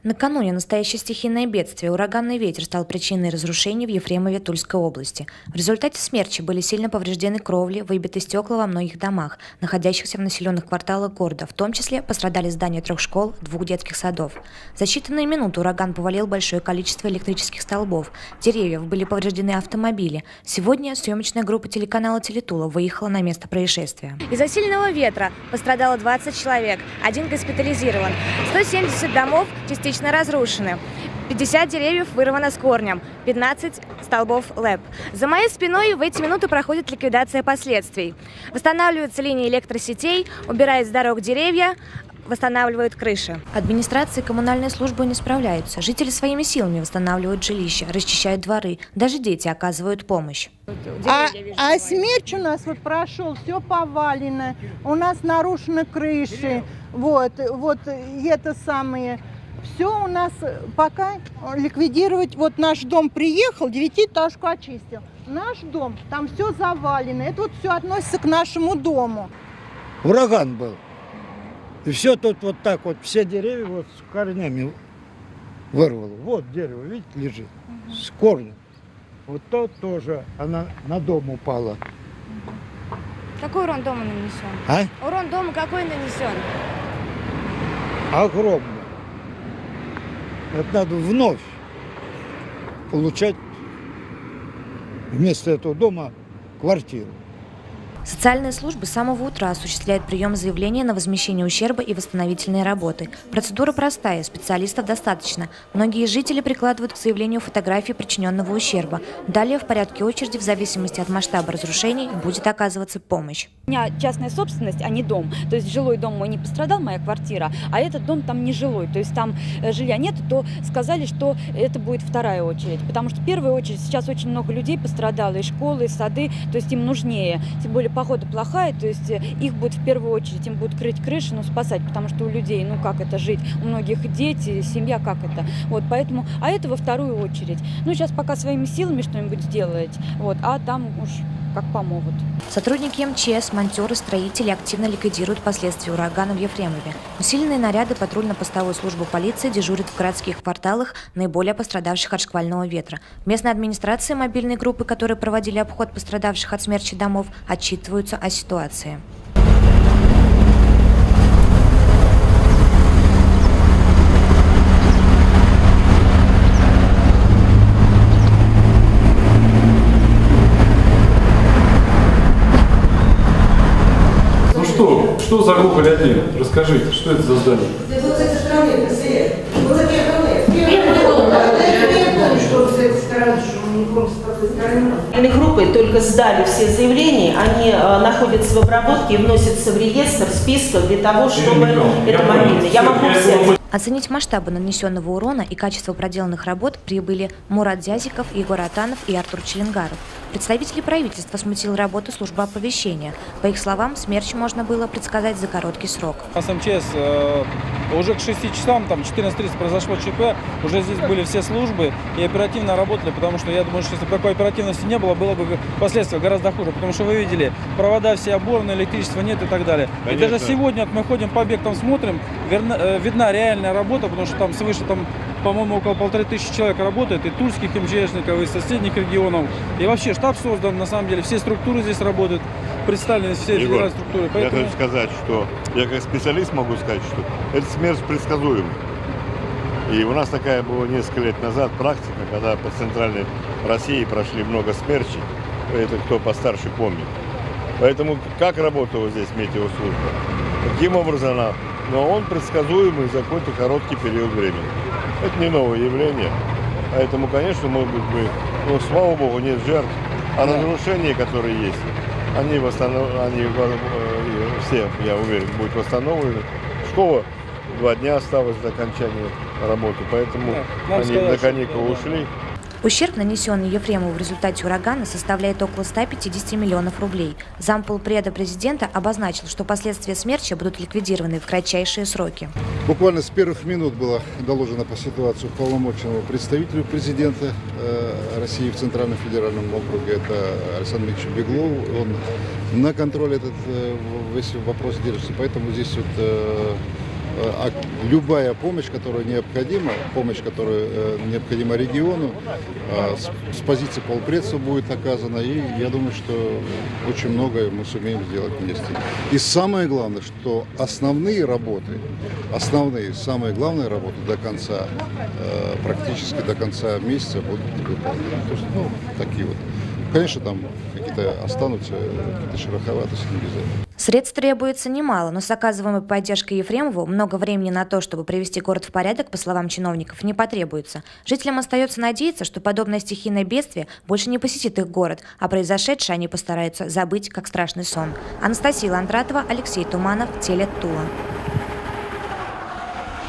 Накануне настоящее стихийное бедствие, ураганный ветер, стал причиной разрушений в Ефремове Тульской области. В результате смерчи были сильно повреждены кровли, выбиты стекла во многих домах, находящихся в населенных кварталах города. В том числе пострадали здания 3 школ, 2 детских садов. За считанные минуты ураган повалил большое количество электрических столбов, деревьев, были повреждены автомобили. Сегодня съемочная группа телеканала «Телетула» выехала на место происшествия. Из-за сильного ветра пострадало 20 человек, 1 госпитализирован. 170 домов частично разрушены. 50 деревьев вырвано с корнем, 15 столбов ЛЭП. За моей спиной в эти минуты проходит ликвидация последствий. Восстанавливаются линии электросетей, убирают с дорог деревья, восстанавливают крыши. Администрация и коммунальные службы не справляются. Жители своими силами восстанавливают жилища, расчищают дворы. Даже дети оказывают помощь. А смерч у нас вот прошел, все повалено. У нас нарушены крыши. Вот это самое. Все у нас пока ликвидировать. Вот наш дом приехал, 9-этажку очистил. Наш дом, там все завалено. Это вот все относится к нашему дому. Ураган был. И все тут вот так вот, все деревья вот с корнями вырвало. Вот дерево, видите, лежит с корнем. Вот то тоже, она на дом упала. Какой урон дому нанесен? А? Урон дому какой нанесен? Огромный. Это надо вновь получать вместо этого дома квартиру. Социальные службы с самого утра осуществляют прием заявления на возмещение ущерба и восстановительные работы. Процедура простая, специалистов достаточно. Многие жители прикладывают к заявлению фотографии причиненного ущерба. Далее в порядке очереди, в зависимости от масштаба разрушений, будет оказываться помощь. У меня частная собственность, а не дом. То есть жилой дом мой не пострадал, моя квартира, а этот дом там не жилой. То есть там жилья нет, то сказали, что это будет вторая очередь. Потому что первая очередь, сейчас очень много людей пострадало, и школы, и сады, то есть им нужнее. Тем более погода плохая, то есть их будут в первую очередь, им будут крыть крыши, спасать, потому что у людей, как это жить, у многих дети, семья, как это. Вот, поэтому, а это во вторую очередь. Сейчас пока своими силами что-нибудь сделать, а там уж как помогут. Сотрудники МЧС, монтеры, строители активно ликвидируют последствия урагана в Ефремове. Усиленные наряды патрульно-постовой службы полиции дежурят в городских кварталах, наиболее пострадавших от шквального ветра. В местной администрации мобильной группы, которые проводили обход пострадавших от смерчи домов, отчитываются о ситуации. Что за группа «Леонид»? Расскажите, что это за здание? Группы только сдали все заявления, они находятся в обработке и вносятся в реестр списков для того, чтобы это мобильно. Я могу взять. Оценить масштабы нанесенного урона и качество проделанных работ прибыли Мурат Зязиков, Егор Атанов и Артур Челенгаров. Представители правительства смутила работу службы оповещения. По их словам, смерч можно было предсказать за короткий срок. С МЧС уже к 6 часам, 14:30 произошло ЧП, уже здесь были все службы и оперативно работали, потому что я думаю, что если бы такой оперативности не было, было бы последствия гораздо хуже, потому что вы видели, провода все оборваны, электричества нет и так далее. Конечно. И даже сегодня мы ходим по объектам, смотрим, видна реальная работа, потому что там свыше, по-моему, около 1500 человек работает, и тульских МЧСников, и соседних регионов. И вообще штаб создан, на самом деле, все структуры здесь работают, представлены все федеральные структуры. Поэтому... Я хочу сказать, что я как специалист могу сказать, что этот смерч предсказуем. И у нас такая была несколько лет назад практика, когда по центральной России прошли много смерчей. Это кто постарше помнит. Поэтому как работала здесь метеослужба? Каким образом она? Но он предсказуемый за какой-то короткий период времени. Это не новое явление. Поэтому, конечно, может быть, слава богу, нет жертв. А разрушения, которые есть, они все, я уверен, будут восстановлены. Школа 2 дня осталось до окончания работы, поэтому они на каникулы ушли. Ущерб, нанесенный Ефремову в результате урагана, составляет около 150 миллионов рублей. Замполпреда президента обозначил, что последствия смерча будут ликвидированы в кратчайшие сроки. Буквально с первых минут была доложена по ситуации уполномоченного представителю президента России в Центральном федеральном округе, это Александр Ильич Беглов. Он на контроле этот весь вопрос держится, поэтому здесь любая помощь, которая необходима, необходима региону, с позиции полпредства будет оказана, и я думаю, что очень многое мы сумеем сделать вместе. И самое главное, что самые главные работы до конца, практически до конца месяца будут выполнены. То есть, такие вот. Конечно, там какие-то останутся, какие-то шероховатости, не без этого. Средств требуется немало, но с оказываемой поддержкой Ефремову много времени на то, чтобы привести город в порядок, по словам чиновников, не потребуется. Жителям остается надеяться, что подобное стихийное бедствие больше не посетит их город, а произошедшее они постараются забыть, как страшный сон. Анастасия Ландратова, Алексей Туманов, Теле Тула.